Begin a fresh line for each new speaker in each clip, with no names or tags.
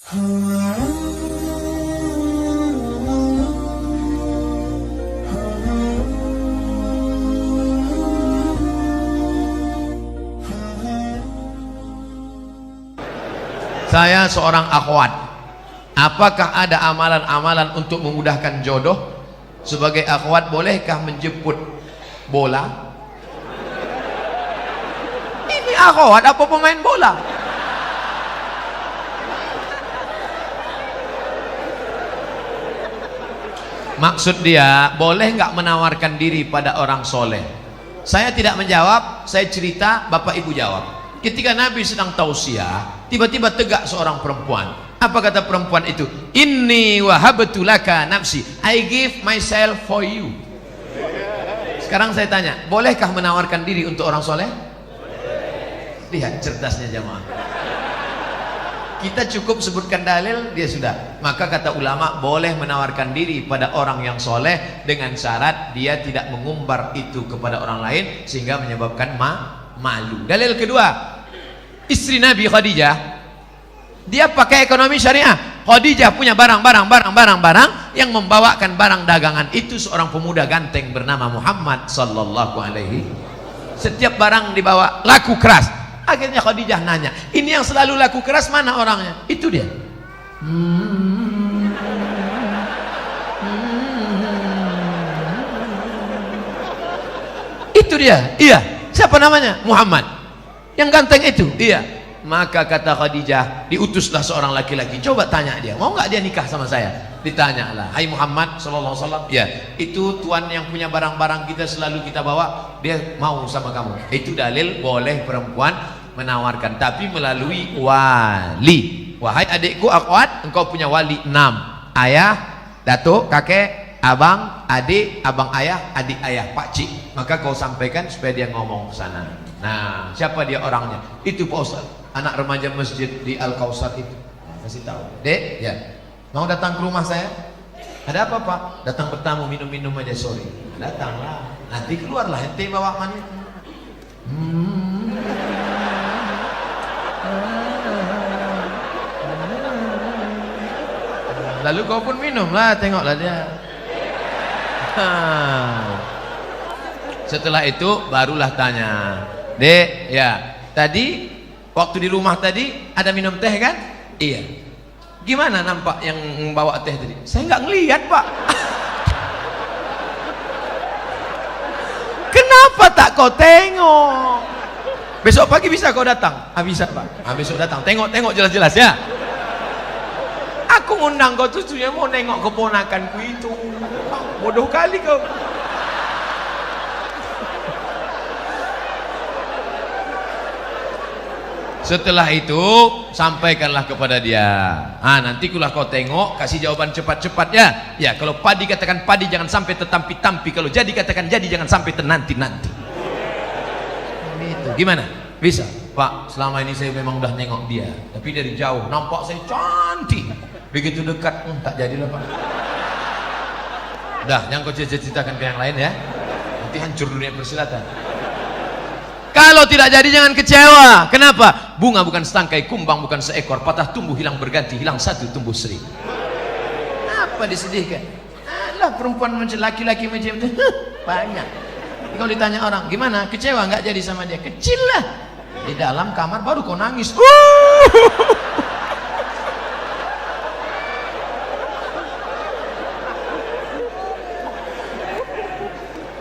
Saya seorang akhwat. Apakah ada amalan-amalan untuk memudahkan jodoh? Sebagai akhwat, bolehkah menjemput bola? Ini akhwat apa pemain bola? Maksud dia, boleh nggak menawarkan diri pada orang soleh? Saya tidak menjawab, saya cerita, bapak ibu jawab. Ketika Nabi sedang tausiah, tiba-tiba tegak seorang perempuan. Apa kata perempuan itu? Inni wahabtu laka nafsi, I give myself for you. Sekarang saya tanya, bolehkah menawarkan diri untuk orang soleh? Lihat cerdasnya jamaah. Kita cukup sebutkan dalil, dia sudah. Maka kata ulama, boleh menawarkan diri pada orang yang soleh dengan syarat dia tidak mengumbar itu kepada orang lain sehingga menyebabkan malu. Dalil kedua, istri Nabi Khadijah, dia pakai ekonomi syariah. Khadijah punya barang yang membawakan barang dagangan itu seorang pemuda ganteng bernama Muhammad sallallahu alaihi. Setiap barang dibawa laku keras. Akhirnya Khadijah nanya, ini yang selalu laku keras mana orangnya? Itu dia. Itu dia. Iya. Siapa namanya? Muhammad. Yang ganteng itu. Iya. Maka kata Khadijah, diutuslah seorang laki-laki, coba tanya dia, mau nggak dia nikah sama saya? Ditanyalah, hai Muhammad sallallahu alaihi wasallam, ya, itu tuan yang punya barang-barang kita selalu kita bawa, dia mau sama kamu. Itu dalil boleh perempuan menawarkan, tapi melalui wali. Wahai adikku akhwat, engkau punya wali 6, ayah, datuk, kakek, abang, adik, abang ayah, adik ayah, pakcik. Maka kau sampaikan supaya dia ngomong ke sana. Nah, siapa dia orangnya? Itu Pak Ustaz, anak remaja masjid di Al-Kausar itu. Kasih tahu. Dek, ya. Mau datang ke rumah saya? Ada apa, Pak? Datang bertamu, minum-minum aja sore. Datanglah. Nanti keluarlah ente bawa mani. Lalu kau pun minumlah, tengoklah dia. Setelah itu barulah tanya, Dek, ya, tadi waktu di rumah tadi ada minum teh kan? Iya. Gimana nampak yang bawa teh tadi? Saya nggak ngelihat, Pak. Kenapa tak kau tengok? Besok pagi bisa kau datang? Ah, bisa, Pak. Ah, besok datang. Tengok jelas-jelas ya. Aku ngundang kau tujuannya mau nengok keponakanku itu. Bodoh kali kau. Setelah itu sampaikanlah kepada dia. Nanti kulah kau tengok, kasih jawaban cepat-cepat ya. Ya, kalau padi katakan padi, jangan sampai tetampi-tampi. Kalau jadi katakan jadi, jangan sampai tenanti-nanti. Itu gimana? Bisa, Pak. Selama ini saya memang udah nengok dia, tapi dari jauh nampak saya cantik. Begitu dekat, tak jadilah, Pak. Udah, yang kau ceritakan ke yang lain ya. Nanti hancur dunia persilatan. Kalau tidak jadi jangan kecewa. Kenapa? Bunga bukan setangkai, kumbang bukan seekor, patah tumbuh hilang berganti, hilang satu tumbuh seribu. Apa disedihkan? Alah, perempuan macam laki-laki macam itu banyak. Kalau ditanya orang, gimana? Kecewa nggak jadi sama dia? Kecil lah. Di dalam kamar baru kau nangis.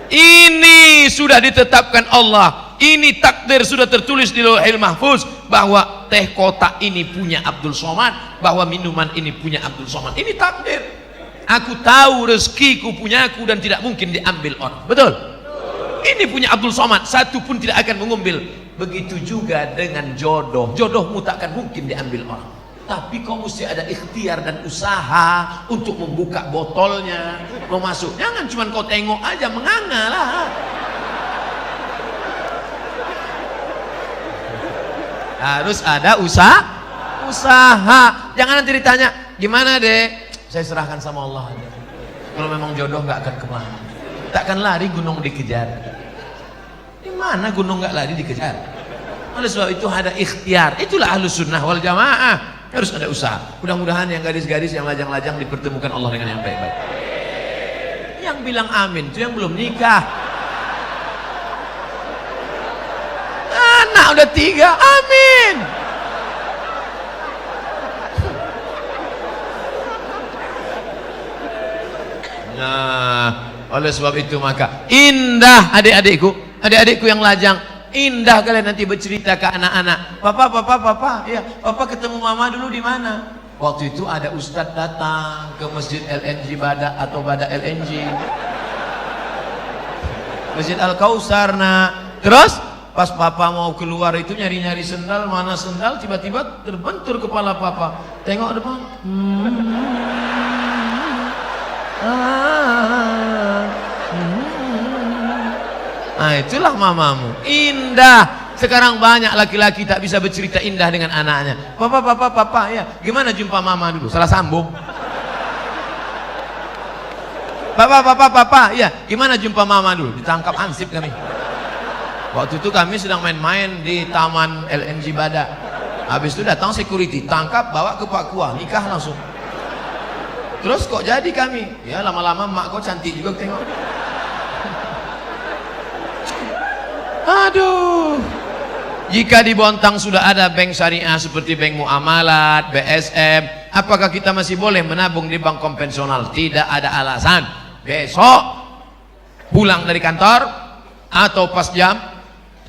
Ini sudah ditetapkan Allah. Ini takdir sudah tertulis di Lauhil Mahfuz bahwa teh kotak ini punya Abdul Somad, bahwa minuman ini punya Abdul Somad. Ini takdir. Aku tahu rezekiku punya aku dan tidak mungkin diambil orang. Betul? Ini punya Abdul Somad, satu pun tidak akan mengambil. Begitu juga dengan jodoh. Jodohmu tak akan mungkin diambil orang. Tapi kau mesti ada ikhtiar dan usaha untuk membuka botolnya, mau masuk. Jangan cuma kau tengok aja menganga lah. Harus ada usaha. Jangan nanti ditanya, gimana Dek? Saya serahkan sama Allah aja. Kalau memang jodoh nggak akan kemana. Takkan lari gunung dikejar. Di mana gunung nggak lari dikejar? Oleh sebab itu ada ikhtiar. Itulah Ahlus Sunnah wal Jamaah. Harus ada usaha. Mudah-mudahan yang gadis-gadis yang lajang-lajang dipertemukan Allah dengan yang baik-baik. Yang bilang amin itu yang belum nikah. Anak udah 3, amin. Nah, oleh sebab itu maka indah adik-adikku yang lajang, indah kalian nanti bercerita ke anak-anak. Papa, ya, papa ketemu mama dulu di mana? Waktu itu ada ustadz datang ke masjid LNG Bada atau Bada LNG, Masjid Al-Kausar. Nah, terus pas papa mau keluar itu nyari-nyari sendal, mana sendal, tiba-tiba terbentur kepala papa. Tengok depan. Nah, itulah mamamu. Indah. Sekarang banyak laki-laki tak bisa bercerita indah dengan anaknya. Papa, ya, gimana jumpa mama dulu? Salah sambung. Papa, ya, gimana jumpa mama dulu? Ditangkap ansip kami. Waktu itu kami sedang main-main di taman LNG Bada. Habis itu datang security, tangkap, bawa ke Pak Kua, nikah langsung. Terus kok jadi kami? Ya lama-lama mak kok cantik juga tengok. Aduh. Jika di Bontang sudah ada bank syariah seperti bank muamalat, BSM, apakah kita masih boleh menabung di bank konvensional? Tidak ada alasan. Besok pulang dari kantor atau pas jam,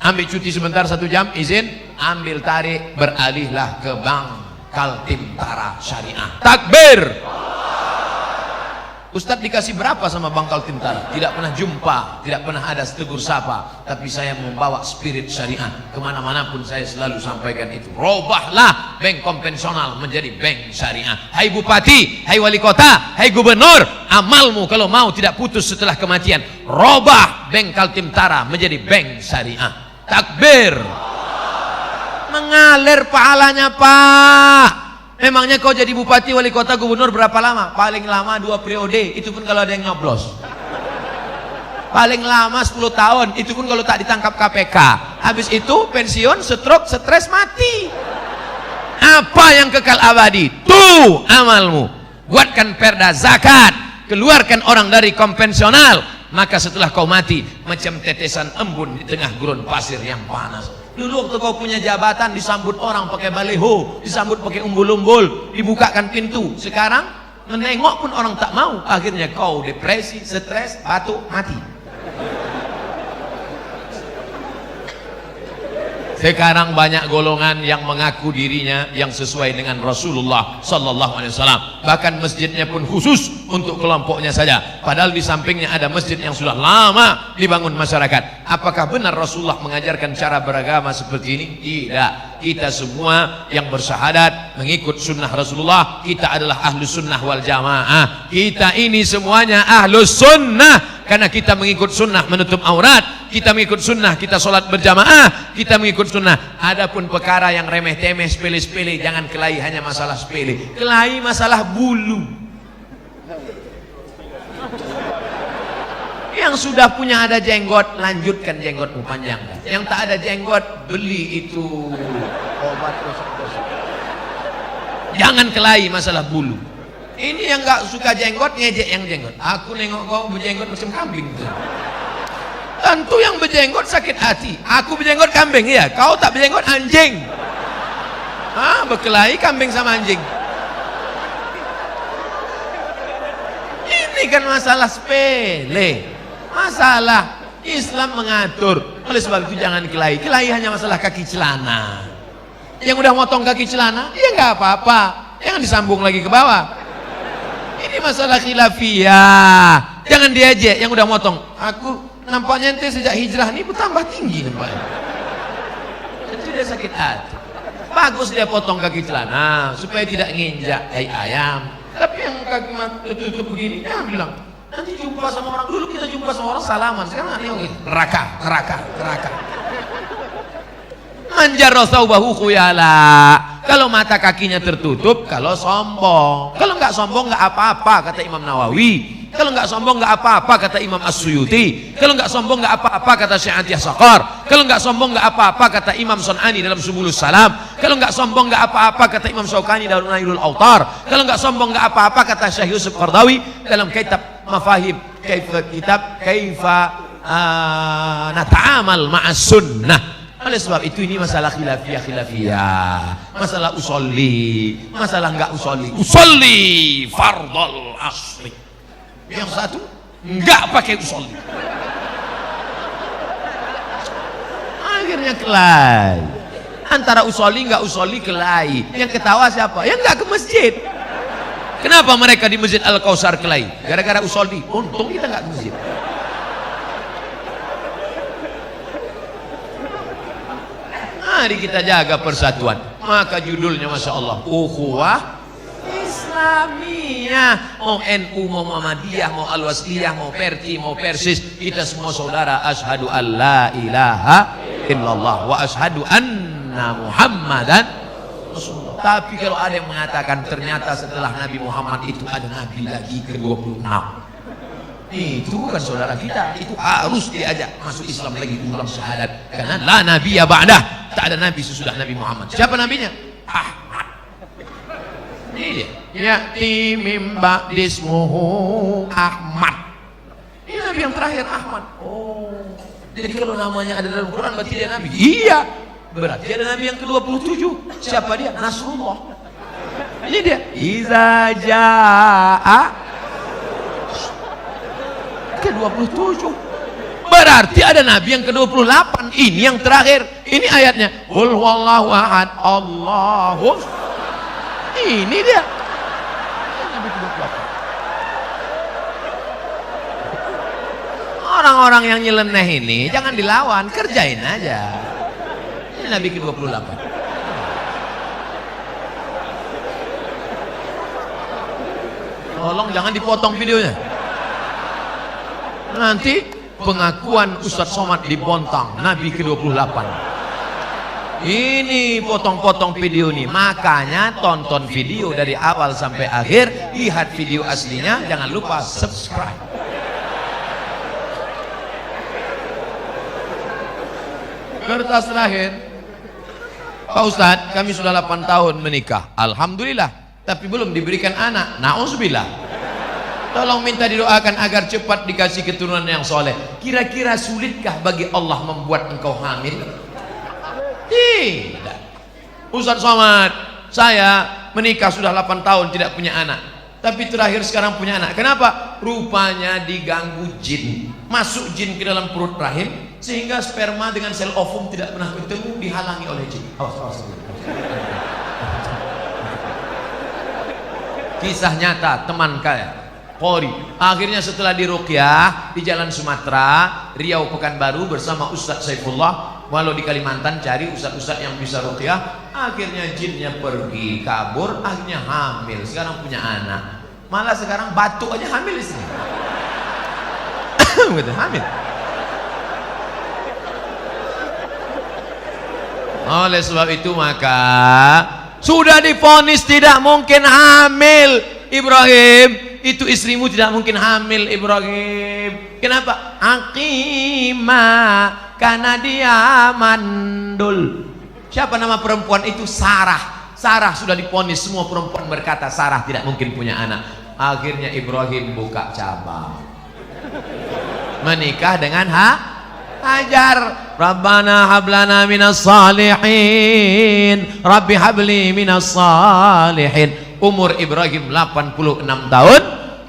ambil cuti sebentar 1 jam, izin, ambil tarik, beralihlah ke bank Kaltim-Tara Syariah. Takbir. Ustadz dikasih berapa sama Bank Kaltim-Tara? Tidak pernah jumpa, tidak pernah ada tegur sapa. Tapi saya membawa spirit syariah kemana-mana pun, saya selalu sampaikan itu. Robahlah bank konvensional menjadi bank syariah. Hai bupati, hai wali kota, hai gubernur, amalmu kalau mau tidak putus setelah kematian. Robah bank Kaltim-Tara menjadi bank syariah. Takbir. Mengalir pahalanya, Pak. Memangnya kau jadi bupati, wali kota, gubernur berapa lama? Paling lama 2 periode, itu pun kalau ada yang nyoblos. Paling lama 10 tahun, itu pun kalau tak ditangkap KPK. Habis itu pensiun, stroke, stres, mati. Apa yang kekal abadi? Tuh amalmu. Buatkan perda zakat, keluarkan orang dari konvensional, maka setelah kau mati macam tetesan embun di tengah gurun pasir yang panas. Dulu waktu kau punya jabatan disambut orang pakai baleho, disambut pakai umbul-umbul, dibukakan pintu. Sekarang menengok pun orang tak mau. Akhirnya kau depresi, stres, batuk, mati. Sekarang banyak golongan yang mengaku dirinya yang sesuai dengan Rasulullah sallallahu alaihi wasallam. Bahkan masjidnya pun khusus untuk kelompoknya saja. Padahal di sampingnya ada masjid yang sudah lama dibangun masyarakat. Apakah benar Rasulullah mengajarkan cara beragama seperti ini? Tidak. Kita semua yang bersyahadat mengikut sunnah Rasulullah, kita adalah ahlus sunnah wal jamaah. Kita ini semuanya ahlus sunnah karena kita mengikut sunnah menutup aurat, kita mengikut sunnah, kita sholat berjamaah, kita mengikut sunnah. Adapun perkara yang remeh-temeh, sepele-sepele, jangan kelahi hanya masalah sepele. Kelahi masalah bulu. Yang sudah punya ada jenggot, lanjutkan jenggotmu panjangkan. Yang tak ada jenggot, beli itu obat gosok-gosok. Jangan kelahi masalah bulu. Ini yang gak suka jenggot, ngejek yang jenggot. Aku nengok kau berjenggot macam kambing. Tentu yang berjenggot sakit hati. Aku berjenggot kambing, ya. Kau tak berjenggot anjing. Berkelahi kambing sama anjing. Ini kan masalah sepele. Masalah Islam mengatur. Oleh sebab itu jangan kelahi. Kelahi hanya masalah kaki celana. Yang udah motong kaki celana, ya nggak apa-apa. Jangan disambung lagi ke bawah. Ini masalah khilafiyah. Jangan diejek yang udah motong. Aku nampaknya ente sejak hijrah ini bertambah tinggi nampaknya. Itu dia sakit hati. Bagus dia potong kaki celana supaya tidak nginjak ayam. Tapi yang kaki tertutup begini, ya bilang nanti jumpa sama orang. Dulu kita jumpa sama orang salaman, sekarang ada yang gitu. Neraka. Manjarra thawbahu khuyala. Kalau mata kakinya tertutup, kalau sombong. Kalau nggak sombong nggak apa-apa, kata Imam Nawawi. Kalau nggak sombong nggak apa-apa kata Imam As-Suyuti. Kalau nggak sombong nggak apa-apa kata Syekh Atiyah Saqar. Kalau nggak sombong nggak apa-apa kata Imam Sun'ani dalam Subulus Salam. Kalau nggak sombong nggak apa-apa kata Imam Syaukani dalam Nailul Autar. Kalau nggak sombong nggak apa-apa kata Syekh Yusuf Qardawi dalam kitab Mafahim Kaifa nata'amal ma'as sunnah. Oleh sebab itu ini masalah khilafiyah, masalah usolli, masalah enggak usolli fardal asli. Yang satu enggak pakai usolli, akhirnya kelai. Antara usolli enggak usolli kelai. Yang ketawa siapa? Yang enggak ke masjid. Kenapa mereka di Masjid Al-Kausar kelai? Gara-gara usolli. Untung kita enggak ke masjid. Mari kita jaga persatuan. Maka judulnya Masya Allah, Ukhuwah Islamiyah. Mau NU, mau Muhammadiyah, mau Al-Wasliyah, mau Perti, mau Persis, kita semua saudara. Asyhadu an la ilaha illallah wa asyhadu anna Muhammadan Rasulullah. Tapi kalau ada yang mengatakan ternyata setelah Nabi Muhammad itu ada Nabi lagi ke-26, itu bukan saudara kita, itu harus diajak masuk Islam lagi, ulang syahadat, karena la nabiyya ba'dah, tak ada nabi sesudah Nabi Muhammad. Siapa nabinya? Ahmad. Ini dia, ya'ti mim ba'dismuhu Ahmad. Ini nabi yang terakhir, Ahmad. Oh, jadi kalau namanya ada dalam Quran berarti dia nabi? Iya, berarti ada nabi yang ke-27. Siapa dia? Nasrullah. Ini dia, iza ja'a ke-27. Berarti ada nabi yang ke-28. Ini yang terakhir. Ini ayatnya, qul huwallahu ahad Allahu. Ini dia nabi ke-28. Orang-orang yang nyeleneh ini jangan dilawan, kerjain aja. Ini nabi ke-28. Tolong jangan dipotong videonya. Nanti pengakuan Ustadz Somad dibontang, Nabi ke-28. Ini potong-potong video nih. Makanya tonton video dari awal sampai akhir, lihat video aslinya, jangan lupa subscribe. Kertas terakhir, Pak Ustadz, kami sudah 8 tahun menikah, alhamdulillah, tapi belum diberikan anak. Na'udzubillah. Tolong minta didoakan agar cepat dikasih keturunan yang soleh. Kira-kira sulitkah bagi Allah membuat engkau hamil? Tidak. Ustadz Somad, saya menikah sudah 8 tahun tidak punya anak, tapi terakhir sekarang punya anak. Kenapa? Rupanya diganggu jin. Masuk jin ke dalam perut rahim, sehingga sperma dengan sel ovum tidak pernah bertemu, dihalangi oleh jin. Awas. Kisah nyata teman kaya Polri. Akhirnya setelah diruqyah di Jalan Sumatera, Riau, Pekanbaru bersama Ustadz Saifullah, walau di Kalimantan cari ustadz-ustadz yang bisa ruqyah, akhirnya jinnya pergi, kabur, akhirnya hamil, sekarang punya anak. Malah sekarang batuk aja hamil istri. Gitu, hamil. Oleh sebab itu maka sudah divonis tidak mungkin hamil Ibrahim. Itu istrimu tidak mungkin hamil Ibrahim. Kenapa? Aqimah, karena dia mandul. Siapa nama perempuan itu? Sarah. Sarah sudah divonis, semua perempuan berkata Sarah tidak mungkin punya anak. Akhirnya Ibrahim buka cabang, menikah dengan Hajar. Rabbana hablana minas salihin, Rabbi habli minas salihin. Umur Ibrahim 86 tahun,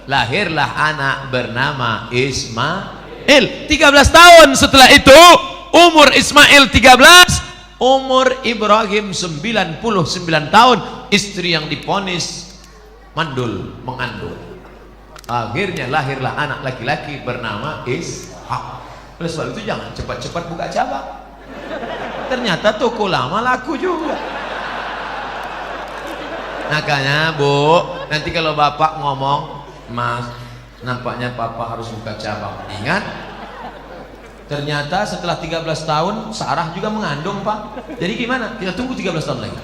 lahirlah anak bernama Ismail. 13 tahun setelah itu, umur Ismail 13, umur Ibrahim 99 tahun. Istri yang divonis mandul, mengandung. Akhirnya lahirlah anak laki-laki bernama Ishak. Oleh sebab itu jangan cepat-cepat buka cabang. Ternyata toko lama laku juga. Makanya Bu, nanti kalau bapak ngomong, Mas, nampaknya papa harus buka cabang. Ingat, ternyata setelah 13 tahun Sarah juga mengandung Pak. Jadi gimana? Kita tunggu 13 tahun lagi.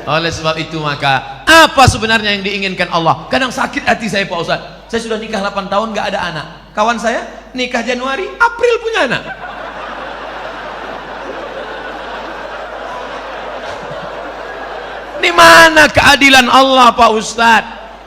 Oleh sebab itu maka Apa sebenarnya yang diinginkan Allah? Kadang sakit hati saya Pak Ustaz. Saya sudah nikah 8 tahun gak ada anak. Kawan saya nikah Januari, April punya anak. Di mana keadilan Allah Pak Ustaz?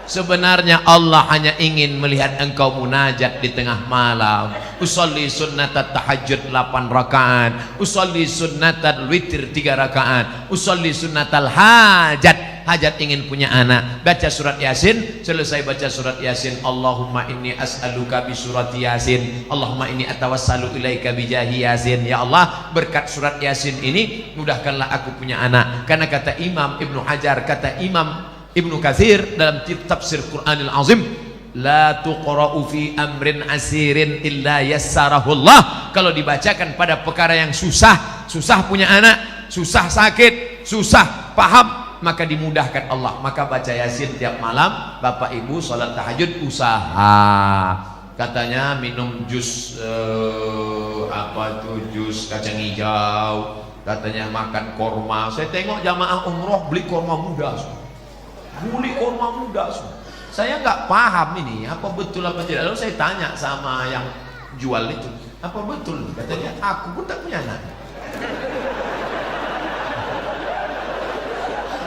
Sebenarnya Allah hanya ingin melihat engkau munajat di tengah malam. Usolli sunnatat tahajud 8 rakaat, usolli sunnatal witir 3 rakaat, usolli sunnatal hajat. Hajat ingin punya anak, baca surat Yasin, selesai baca surat Yasin, Allahumma inni as'aluka bi surat Yasin, Allahumma inni atawassalu ilaika bi jahi Yasin. Ya Allah, berkat surat Yasin ini mudahkanlah aku punya anak. Karena kata Imam Ibnu Hajar, kata Imam Ibnu Katsir dalam tafsir Qur'anil Azim, la tuqra'u fi amrin asirin illa yassarahullah. Kalau dibacakan pada perkara yang susah, susah punya anak, susah sakit, susah paham, maka dimudahkan Allah. Maka baca Yasin tiap malam. Bapak Ibu sholat tahajud usaha. Katanya minum jus apa tuh, jus kacang hijau. Katanya makan korma. Saya tengok jamaah umroh beli korma muda. Beli korma muda. Saya nggak paham ini apa betul apa tidak. Lalu saya tanya sama yang jual itu, apa betul? Katanya aku pun tak punya anak.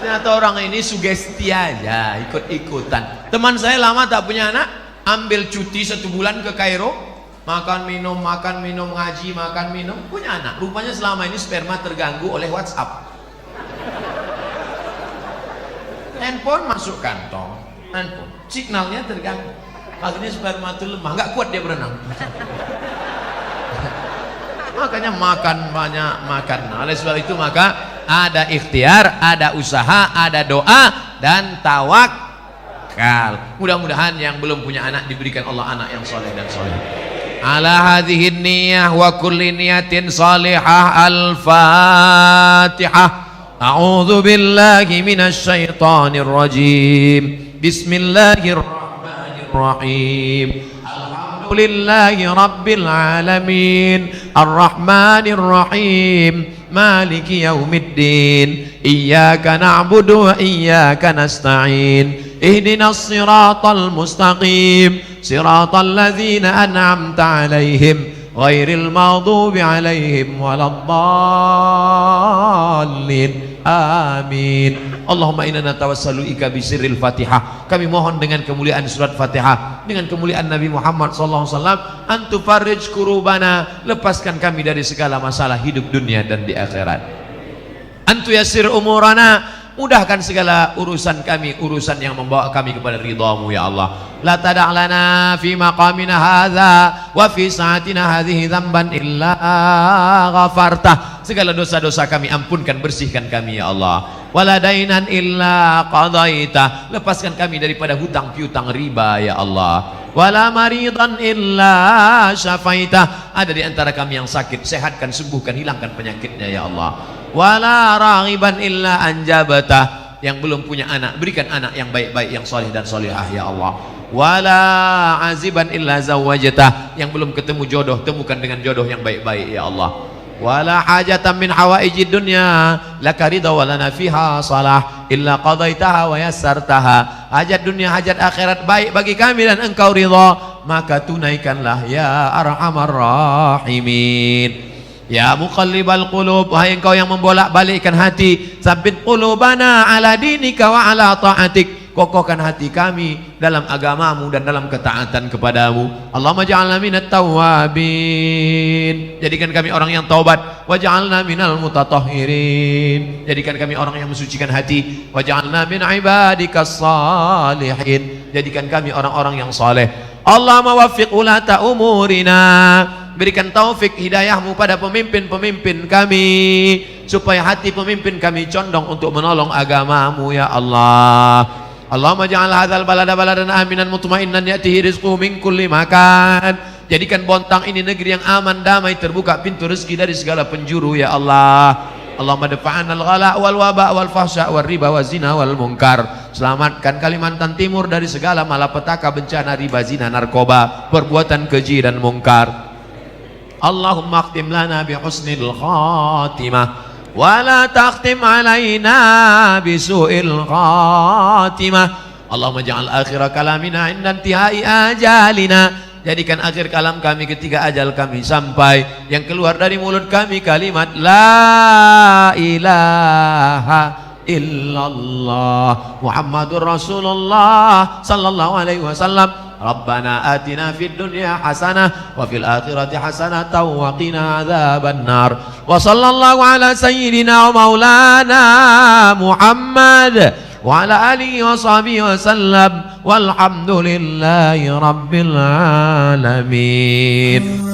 Ternyata orang ini sugesti aja, ikut-ikutan. Teman saya lama tak punya anak, ambil cuti 1 bulan ke Kairo, makan minum, ngaji, makan minum, punya anak. Rupanya selama ini sperma terganggu oleh WhatsApp. Handphone masuk kantong, handphone signalnya terganggu, akhirnya sperma itu lemah, nggak kuat dia berenang. Makanya makan banyak, makan. Oleh sebab itu maka ada ikhtiar, ada usaha, ada doa dan tawakal. Mudah-mudahan yang belum punya anak diberikan Allah anak yang soleh dan soleh. Ala hadhihi niyah wa kulli niyatin salihah. Al-Fatihah. A'udzu billahi minasy syaithanir rajim. Bismillahirrahmanirrahim. Alhamdulillahi rabbil alamin. Ar-Rahmanir Rahim. Maliki yaumiddin. Iyyaka na'budu wa iyyaka nasta'in. Ihdinas siratal mustaqim. Siratal ladzina an'amta 'alaihim ghairil maghdubi 'alaihim waladdallin. Amin. Allahumma inna natawassalu ika bisirril Fatihah. Kami mohon dengan kemuliaan surat Fatihah, dengan kemuliaan Nabi Muhammad sallallahu alaihi wasallam, antu farij kurubana, lepaskan kami dari segala masalah hidup dunia dan di akhirat. Antu yasir umurana, mudahkan segala urusan kami, urusan yang membawa kami kepada ridhamu ya Allah. La tada'lana fi maqamina hadza wa fi sa'atina hadhihi dzamban illa ghafartah. Segala dosa-dosa kami ampunkan, bersihkan kami ya Allah. Wala dainan illa qadaitah, lepaskan kami daripada hutang piutang riba ya Allah. Wala maridan illa syafaitah, ada di antara kami yang sakit, sehatkan, sembuhkan, hilangkan penyakitnya ya Allah. Wala raghiban illa anjabatah, yang belum punya anak, berikan anak yang baik-baik, yang soleh dan solehah ya Allah. Wala aziban illa zawajatah, yang belum ketemu jodoh, temukan dengan jodoh yang baik-baik ya Allah. Wala hajatan min hawaijid dunya laka ridha wa lana fiha salah illa qadaitaha wa yassartaha. Hajat dunia, hajat akhirat baik bagi kami dan engkau ridha, maka tunaikanlah ya arhamar rahimin. Ya muqallibal qulub, wahai engkau yang membolak-balikkan hati, tsabbit qulubana ala dinika wa ala ta'atik, kokohkan hati kami dalam agamamu dan dalam ketaatan kepadamu. Allahumma ja'alna minat tawwabin, jadikan kami orang yang taubat. Waj'alna minal mutatahhirin, jadikan kami orang yang mensucikan hati. Waj'alna min ibadikas salihin, jadikan kami orang-orang yang saleh. Allahumma waffiq ulata umurina, berikan taufik hidayahmu pada pemimpin-pemimpin kami, supaya hati pemimpin kami condong untuk menolong agamamu ya Allah. Allahumma ja'al hadzal balada baladan aminan mutmainnan ya'tihi rizquhu min kulli makan, jadikan Bontang ini negeri yang aman, damai, terbuka pintu rezeki dari segala penjuru ya Allah. Allahumma dafa'anal ghala wal waba wal fahsya wal riba wal zina wal munkar, selamatkan Kalimantan Timur dari segala malapetaka, bencana, riba, zina, narkoba, perbuatan keji dan mungkar. Allahumma akhtim lana bi husnil khatimah ولا تختم علينا بسوء الخاتمة اللهم اجعل آخر كلامنا عند انتهاء آجالنا. Jadikan akhir kalam kami ketika ajal kami sampai, yang keluar dari mulut kami kalimat La ilaha illallah Muhammadur Rasulullah sallallahu alaihi wasallam. Rabbana atina fid dunya hasanah wa fil akhirati hasanah wa qina adzaban nar. Wa sallallahu ala sayyidina wa maulana Muhammad wa ala alihi wa sahbihi wa sallam walhamdulillahi rabbil alamin.